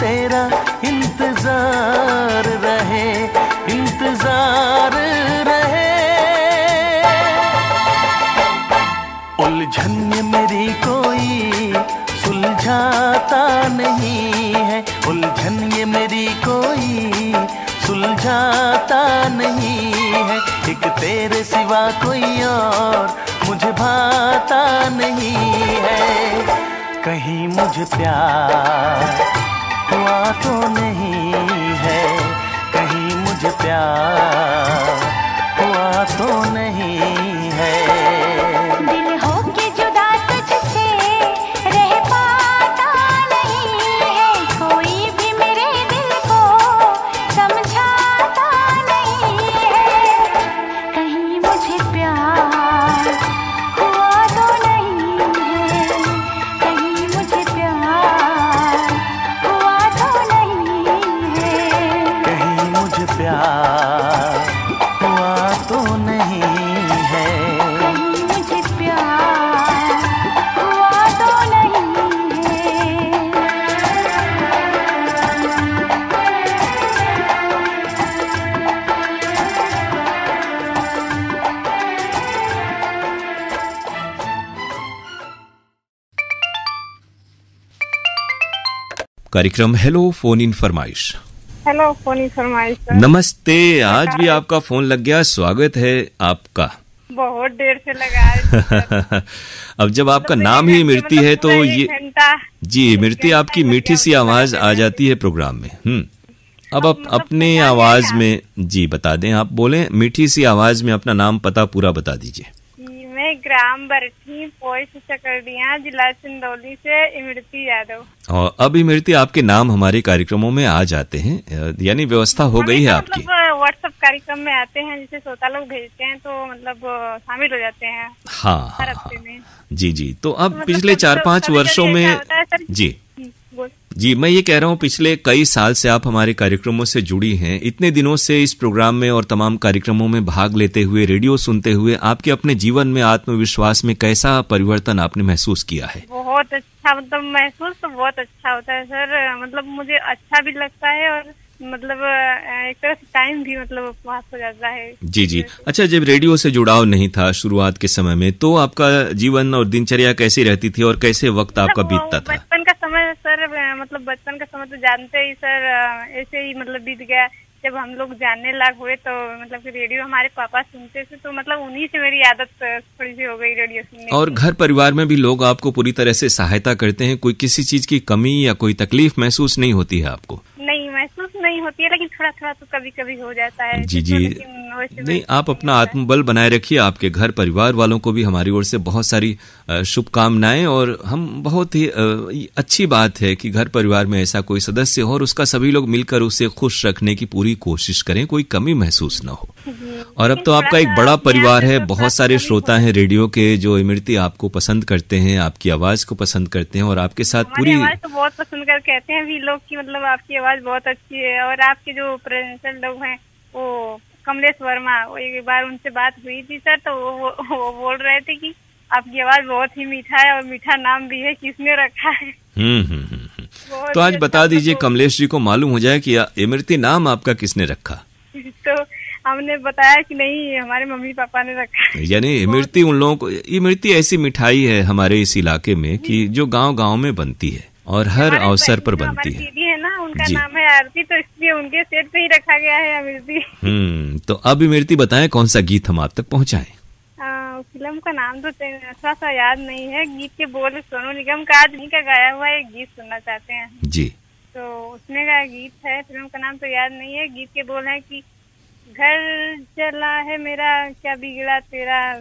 [SPEAKER 3] तेरा इंतजार रहे, इंतजार रहे। उलझन ये मेरी कोई सुलझाता नहीं है, उलझन ये मेरी कोई सुलझाता नहीं है। एक तेरे सिवा कोई और मुझे भाता नहीं है। कहीं मुझे प्यार हुआ तो नहीं है, कहीं मुझे प्यार हुआ तो नहीं है।
[SPEAKER 6] दिल हो के जुदा तुझसे रह पाता नहीं है, कोई भी मेरे दिल को समझाता नहीं है। कहीं मुझे प्यार हुआ तो नहीं है, कहीं मुझे प्यार हुआ तो नहीं है।
[SPEAKER 3] कहीं मुझे प्यार हुआ तो नहीं है,
[SPEAKER 6] कहीं मुझे प्यार हुआ तो नहीं है।
[SPEAKER 1] कार्यक्रम हेलो फोन इन फरमाइश।
[SPEAKER 5] हेलो, फोन फरमाइश सर।
[SPEAKER 1] नमस्ते, आज भी आपका फोन लग गया, स्वागत है आपका।
[SPEAKER 5] बहुत देर से लगा है।
[SPEAKER 1] अब जब आपका नाम ही इमरती है तो ये जी इमरती आपकी मीठी सी आवाज आ जाती है प्रोग्राम में। अब आप अपने आवाज में जी बता दें, आप बोलें मीठी सी आवाज में अपना नाम पता पूरा बता दीजिए।
[SPEAKER 5] मैं ग्राम बरठी, पोस्ट चकरदिया, जिला चंदौली से इमरती यादव।
[SPEAKER 1] और अब इमरती आपके नाम हमारे कार्यक्रमों में आ जाते हैं, यानी व्यवस्था हो गई है आपकी।
[SPEAKER 5] मतलब व्हाट्सएप कार्यक्रम में आते हैं, जिसे श्रोता लोग भेजते हैं तो मतलब शामिल हो जाते हैं
[SPEAKER 1] हाँ
[SPEAKER 5] हर हफ्ते में।
[SPEAKER 1] जी जी, तो अब पिछले 4-5 वर्षों में जी जी मैं ये कह रहा हूँ पिछले कई साल से आप हमारे कार्यक्रमों से जुड़ी हैं। इतने दिनों से इस प्रोग्राम में और तमाम कार्यक्रमों में भाग लेते हुए, रेडियो सुनते हुए आपके अपने जीवन में आत्मविश्वास में कैसा परिवर्तन आपने महसूस किया है?
[SPEAKER 5] बहुत अच्छा, मतलब महसूस तो बहुत अच्छा होता है सर। मतलब मुझे अच्छा भी लगता है और मतलब एक तरह से टाइम भी मतलब पास हो जाता है। जी
[SPEAKER 1] जी। अच्छा, जब रेडियो से जुड़ाव नहीं था शुरुआत के समय में, तो आपका जीवन और दिनचर्या कैसी रहती थी और कैसे वक्त आपका बीतता था?
[SPEAKER 5] बचपन का समय सर, मतलब बचपन का समय तो जानते ही सर, ऐसे ही मतलब बीत गया। जब हम लोग जानने लायक हुए तो मतलब कि रेडियो हमारे पापा सुनते थे, तो मतलब उन्हीं से मेरी आदत थोड़ी सी हो गई रेडियो सुनने की।
[SPEAKER 1] और घर परिवार में भी लोग आपको पूरी तरह से सहायता करते हैं? कोई किसी चीज की कमी या कोई तकलीफ महसूस नहीं होती है आपको?
[SPEAKER 5] नहीं, महसूस नहीं होती है, लेकिन थोड़ा थोड़ा तो कभी कभी हो जाता है।
[SPEAKER 1] जी जी, नहीं, आप अपना आत्मबल बनाए रखिए। आपके घर परिवार वालों को भी हमारी ओर से बहुत सारी शुभकामनाएं, और हम बहुत ही अच्छी बात है कि घर परिवार में ऐसा कोई सदस्य हो और उसका सभी लोग मिलकर उसे खुश रखने की पूरी कोशिश करें, कोई कमी महसूस न हो। और अब तो आपका एक बड़ा परिवार है, बहुत सारे श्रोता हैं रेडियो के जो इमरती आपको पसंद करते हैं, आपकी आवाज को पसंद करते हैं और आपके साथ पूरी
[SPEAKER 5] आवाज तो बहुत पसंद कर कहते हैं भी लोग की मतलब आपकी आवाज बहुत अच्छी है। और आपके जो प्रेजेंटर लोग हैं वो कमलेश वर्मा, वो एक बार उनसे बात हुई थी सर, तो वो बोल रहे थे कि आपकी आवाज बहुत ही मीठा है और मीठा नाम भी है, किसने रखा है?
[SPEAKER 1] तो आज बता दीजिए, कमलेश जी को मालूम हो जाए कि इमरती नाम आपका किसने रखा?
[SPEAKER 5] तो हमने बताया कि नहीं, हमारे मम्मी पापा ने रखा।
[SPEAKER 1] यानी इमरती उन लोगों को, इमरती ऐसी मिठाई है हमारे इस इलाके में कि जो गांव-गांव में बनती है और हर अवसर पर बनती है।
[SPEAKER 5] दीदी है ना, उनका नाम है आरती, तो इसलिए उनके सेट पे ही रखा गया है इमरती।
[SPEAKER 1] तो अब इमरती बताएं कौन सा गीत हम आप तक पहुंचाएं?
[SPEAKER 5] फिल्म का नाम तो थोड़ा सा याद नहीं है। गीत के बोल सोनू निगम का आज का गाया हुआ एक गीत सुनना चाहते हैं
[SPEAKER 1] जी।
[SPEAKER 5] तो उसमें का गीत है, फिल्म का नाम तो याद नहीं है। गीत के बोल है कि घर चला है मेरा, क्या बिगड़ा तेरा,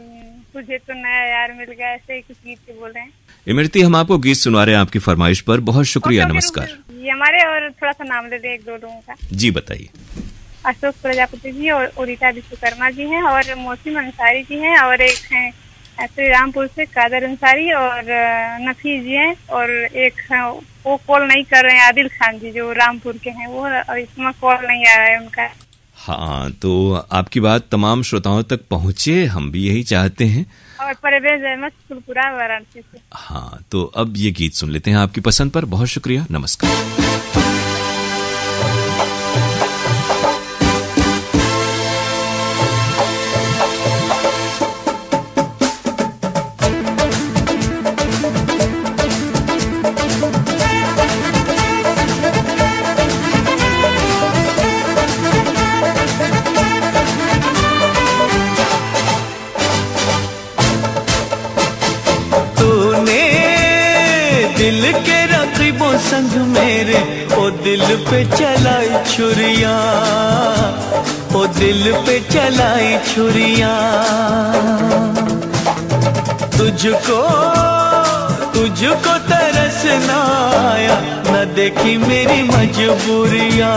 [SPEAKER 5] तुझे तो नया यार मिल गया, ऐसे ही कुछ गीत के बोल रहे हैं।
[SPEAKER 1] इमरती, हम आपको गीत सुना रहे हैं आपकी फरमाइश पर। बहुत शुक्रिया, नमस्कार।
[SPEAKER 5] ये हमारे, और थोड़ा सा नाम ले दे एक दो लोगों का।
[SPEAKER 1] जी बताइए।
[SPEAKER 5] अशोक प्रजापति जी और उदिता विश्वकर्मा जी हैं, और मौसम अंसारी जी हैं, और एक हैं ऐसे रामपुर से कादर अंसारी और नफी जी हैं, और एक वो कॉल नहीं कर रहे हैं आदिल खान जी जो रामपुर के हैं, वो इसमें कॉल नहीं आ रहा है उनका।
[SPEAKER 1] हाँ, तो आपकी बात तमाम श्रोताओं तक पहुँचे, हम भी यही चाहते हैं।
[SPEAKER 5] और परवेज अहमद फुलपुरा वाराणसी से।
[SPEAKER 1] हाँ, तो अब ये गीत सुन लेते हैं आपकी पसंद पर। बहुत शुक्रिया, नमस्कार।
[SPEAKER 3] दिल पे चलाई छुरियां, ओ दिल पे चलाई छुरियां। तुझको तरस ना आया, न देखी मेरी मजबूरियां,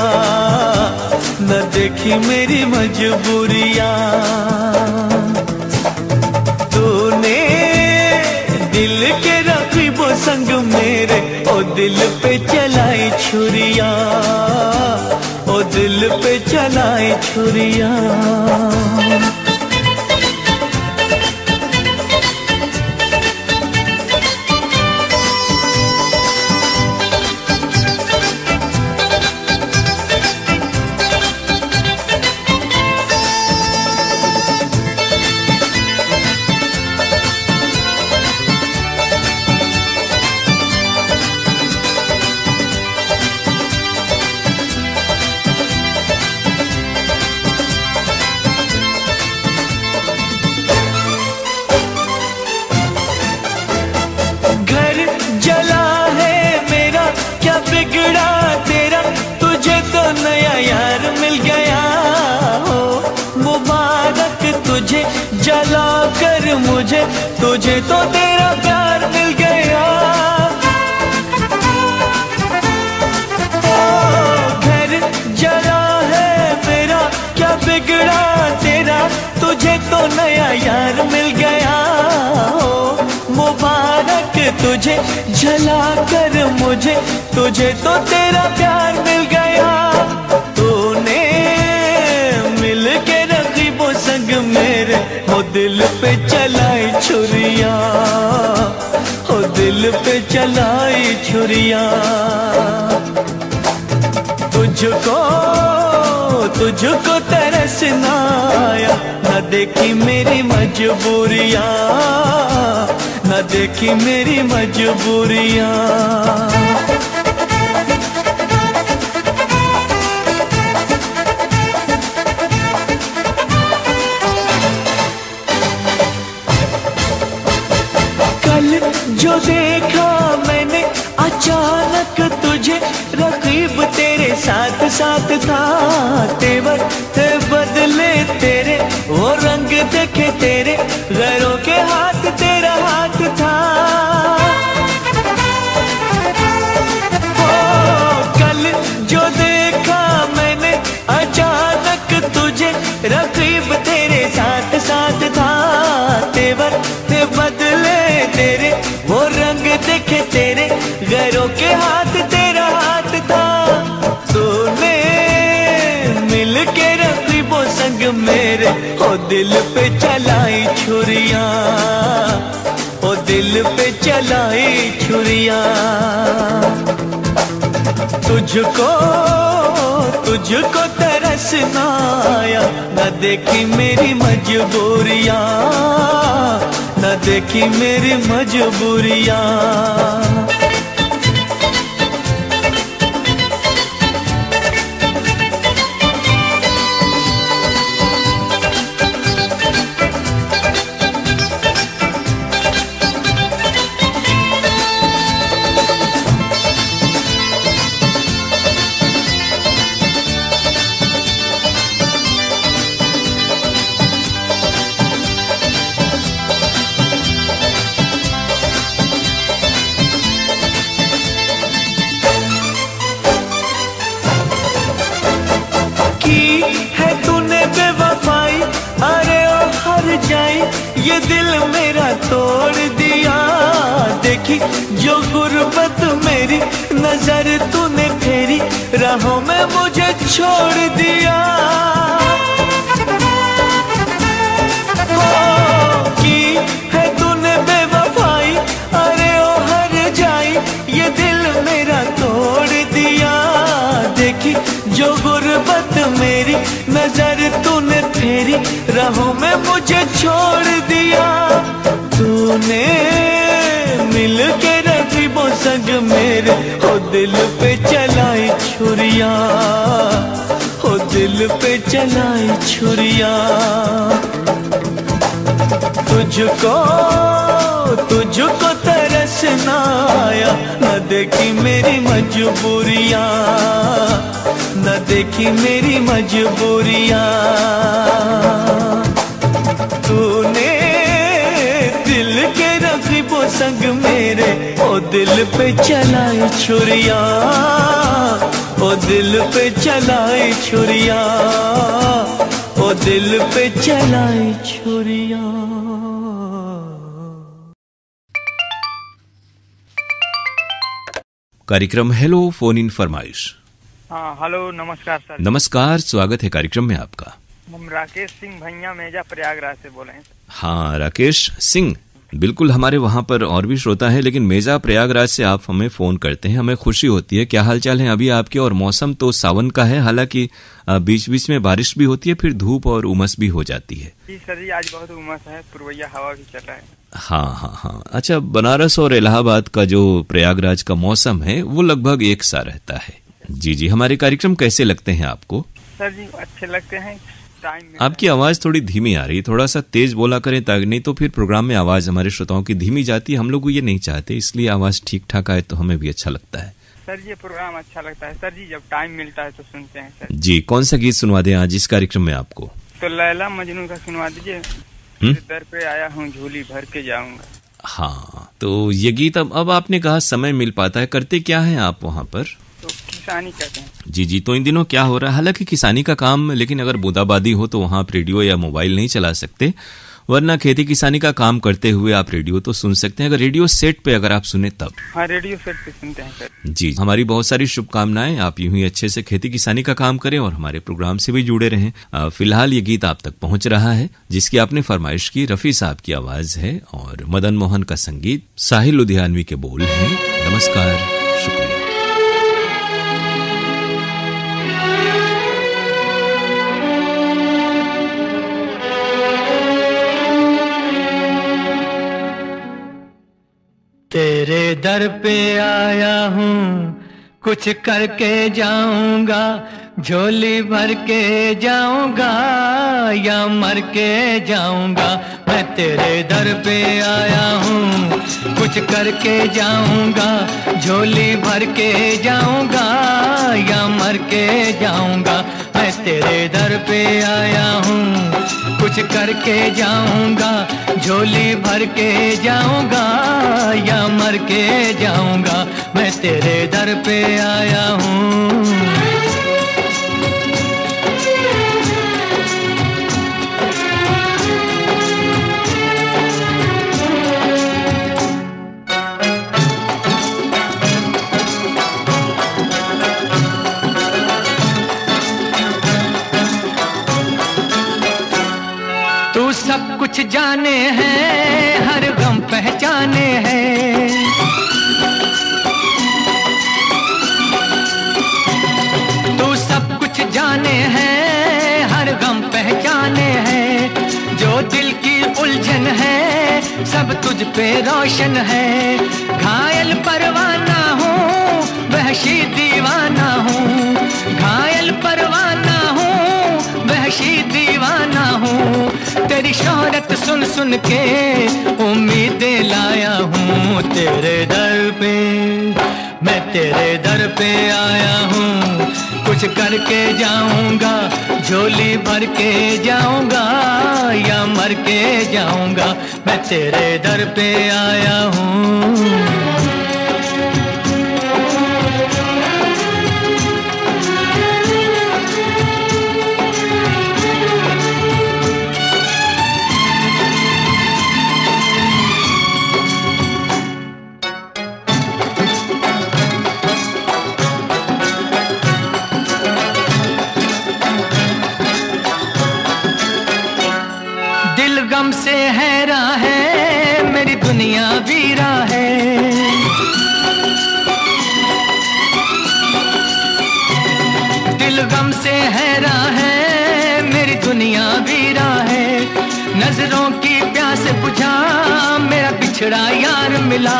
[SPEAKER 3] न देखी मेरी मजबूरियां। तूने दिल के रखी वो संग मेरे, ओ दिल पे चलाई छुरियां, ओ दिल पे चलाई छुरियां। तुझे तो तेरा प्यार मिल गया। घर जला है मेरा, क्या बिगड़ा तेरा, तुझे तो नया यार मिल गया। मुबारक तुझे जला कर मुझे, तुझे तो तेरा प्यार मिल गया। तूने मिल के रखी वो संग मेरे, हो दिल पे चलाई छुरियां, हो दिल पे चलाई छुरियां। तुझको तरस ना आया, न देखी मेरी मजबूरियां, न देखी मेरी मजबूरियां। जो देखा मैंने अचानक तुझे, रकीब तेरे साथ साथ था। तेवर थे बदले तेरे, वो रंग देखे तेरे, गैरों के हाथ तेरा हाथ था। कल जो देखा मैंने अचानक तुझे, रकीब तेरे साथ साथ था। तेवर थे बदले तेरे, वो रंग देखे तेरे, गैरों के हाथ तेरा हाथ था। तूने मिल के रखी वो संग मेरे, ओ दिल पे चलाई छुरियां, ओ दिल पे चलाई छुरियां। तुझको तरस ना आया, न देखी मेरी मजबूरियां, न देखी मेरी मजबूरियां। ये दिल मेरा तोड़ दिया, देखी जो गुर्बत मेरी, नजर तूने फेरी, राहों में मुझे छोड़ दिया। की है तूने बेवफाई, अरे ओ हर जाई, ये दिल मेरा तोड़ दिया। देखी जो गुर्बत मेरी, नजर तूने फेरी, राहों में मुझे छोड़ दिया। तूने मिल के रखी वो संग मेरे, हो दिल पे चलाई छुरियां, हो दिल पे चलाई छुरियां। तुझको तरस ना आया, न
[SPEAKER 9] देखी मेरी मजबूरियां, न देखी मेरी मजबूरियां। तूने दिल के रकीबों संग मेरे ओ दिल पे चलाई छुरियां, ओ दिल पे चलाई छुरियां, ओ दिल पे चलाई छुरियां।
[SPEAKER 1] कार्यक्रम हेलो फोन इन फरमाइश।
[SPEAKER 10] हाँ हेलो, नमस्कार सर।
[SPEAKER 1] नमस्कार, स्वागत है कार्यक्रम में आपका।
[SPEAKER 10] हम राकेश सिंह भैया मेजा प्रयागराज से बोले हैं।
[SPEAKER 1] हाँ राकेश सिंह, बिल्कुल हमारे वहाँ पर और भी श्रोता है, लेकिन मेजा प्रयागराज से आप हमें फोन करते हैं, हमें खुशी होती है। क्या हाल चाल है अभी आपके? और मौसम तो सावन का है, हालांकि बीच बीच में बारिश भी होती है, फिर धूप और उमस भी हो जाती है।
[SPEAKER 10] जी सर जी, आज बहुत उमस है, पूर्वैया हवा भी चल रहा है।
[SPEAKER 1] हाँ हाँ हाँ। अच्छा, बनारस और इलाहाबाद का जो प्रयागराज का मौसम है वो लगभग एक सा रहता है। जी जी, हमारे कार्यक्रम कैसे लगते हैं आपको?
[SPEAKER 10] सर जी अच्छे लगते हैं।
[SPEAKER 1] आपकी आवाज थोड़ी धीमी आ रही है, थोड़ा सा तेज बोला करें, ताकि नहीं तो फिर प्रोग्राम में आवाज हमारे श्रोताओं की धीमी जाती है। हम लोग ये नहीं चाहते, इसलिए आवाज ठीक ठाक आए तो हमें भी अच्छा लगता है।
[SPEAKER 10] सर जी ये प्रोग्राम अच्छा लगता है सर जी, जब टाइम मिलता है तो सुनते हैं सर
[SPEAKER 1] जी। कौन सा गीत सुनवा दें आज इस कार्यक्रम में आपको?
[SPEAKER 10] तो लैला मजनू का सुनवा दीजिए। दर पे आया हूँ झोली भर के जाऊंगा।
[SPEAKER 1] हाँ, तो ये गीत अब आपने कहा समय मिल पाता है, करते क्या है आप वहाँ पर?
[SPEAKER 10] तो किसानी करते हैं।
[SPEAKER 1] जी जी, तो इन दिनों क्या हो रहा है? हालांकि किसानी का काम, लेकिन अगर बूंदाबांदी हो तो वहाँ आप रेडियो या मोबाइल नहीं चला सकते, वरना खेती किसानी का काम करते हुए आप रेडियो तो सुन सकते हैं, अगर रेडियो सेट पे अगर आप सुने तब।
[SPEAKER 10] हाँ, रेडियो सेट पे सुनते हैं सर।
[SPEAKER 1] जी, हमारी बहुत सारी शुभकामनाएं, आप यूं ही अच्छे से खेती किसानी का काम करें और हमारे प्रोग्राम से भी जुड़े रहें। फिलहाल ये गीत आप तक पहुंच रहा है जिसकी आपने फरमाइश की, रफी साहब की आवाज है और मदन मोहन का संगीत, साहिल लुधियानवी के बोल हैं। नमस्कार, शुक्रिया।
[SPEAKER 9] तेरे दर पे आया हूँ, कुछ करके जाऊंगा, झोली भर के जाऊंगा या मर के जाऊंगा। मैं तेरे दर पे आया हूँ, कुछ करके जाऊंगा, झोली भर के जाऊंगा या मर के जाऊंगा। मैं तेरे दर पे आया हूँ, कुछ करके जाऊंगा, झोली भर के जाऊंगा या मर के जाऊंगा। मैं तेरे दर पे आया हूँ। तू सब कुछ जाने हैं, हर गम पहचाने हैं। तू सब कुछ जाने हैं, हर गम पहचाने हैं। जो दिल की उलझन है, सब तुझ पे रोशन है। घायल परवाना हूँ, वहशी दीवाना हूँ। घायल परवाना हूँ, वहशी दीवाना हूँ। तेरी शोहरत सुन सुन के उम्मीदें लाया हूँ तेरे दर पे। मैं तेरे दर पे आया हूँ, कुछ करके जाऊंगा, झोली भर के जाऊंगा या मर के जाऊंगा। मैं तेरे दर पे आया हूँ। गम से हैरा है, मेरी दुनिया वीरा है। दिल गम से हैरा है, मेरी दुनिया वीरा है। नजरों की प्यास बुझा, मेरा बिछड़ा यार मिला।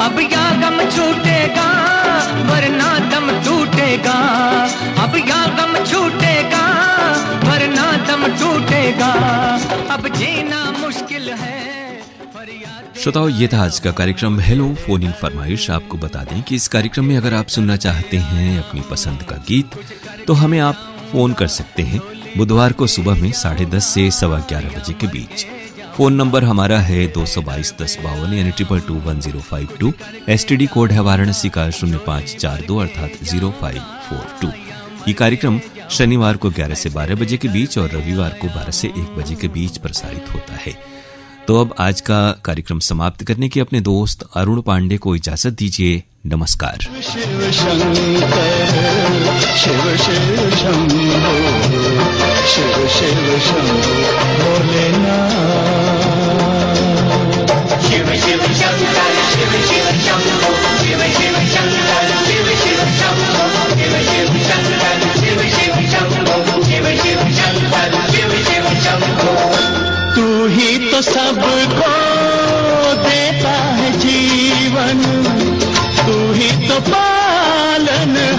[SPEAKER 9] अब या गम छूटेगा, वरना दम टूटेगा। अब या गम छूटेगा, वरना दम टूटेगा। अब जीना मुश्किल है।
[SPEAKER 1] श्रोताओं, ये था आज का कार्यक्रम हेलो फोन इन फरमाइश। आपको बता दें कि इस कार्यक्रम में अगर आप सुनना चाहते हैं अपनी पसंद का गीत तो हमें आप फोन कर सकते हैं बुधवार को सुबह में 10:30 से 11:15 बजे के बीच। फोन नंबर हमारा है 222-1052 यानी 221052। STD कोड है वाराणसी का 0542 अर्थात 0542। ये कार्यक्रम शनिवार को 11 से 12 बजे के बीच और रविवार को 12 से 1 बजे के बीच प्रसारित होता है। तो अब आज का कार्यक्रम समाप्त करने की अपने दोस्त अरुण पांडे को इजाजत दीजिए। नमस्कार।
[SPEAKER 9] शिव शंकर शिव शिव शंभो शिव शिव शंभो भोलेनाथ। शिव शिव शंकर शिव शिव शंभो शिव शिव शंकर शिव शिव शंभो शिव शिव शंकर शिव शिव शंभो शिव शिव शंकर शिव शिव शंभो। तू ही तो सबको देता है जीवन, तू ही तो पालनहारा।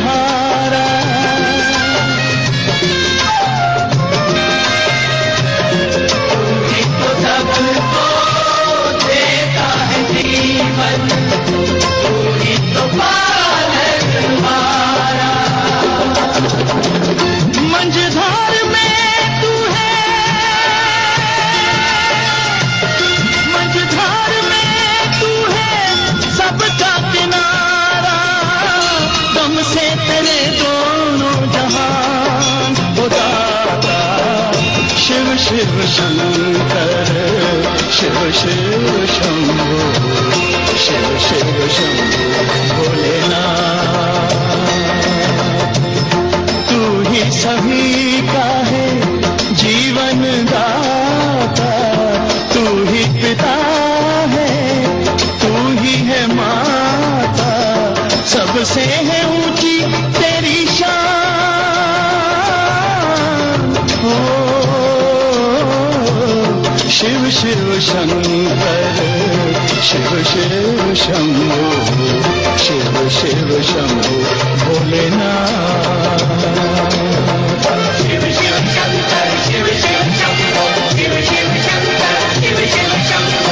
[SPEAKER 9] तू ही तो सबको देता है जीवन, तू ही तो पालनहारा। मंझधार में तू है, मंझधार में तू है सबका किनारा। दम से तेरे दोनों जहान हो दाता। शिव शिव शंकर शिव शिव शंभो शिव शिव शंभो भोलेनाथ। तू ही सभी का है जीवन दाता, तू ही पिता है, तू ही है माता। सबसे है ऊंची तेरी शान। ओ शिव शिव शंकर शिव शिव शंभो शिव शिव शंभो भोलेनाथ। शिव शिव शंकर शिव शिव शंभो शिव शिव शंकर शिव शिव शंभो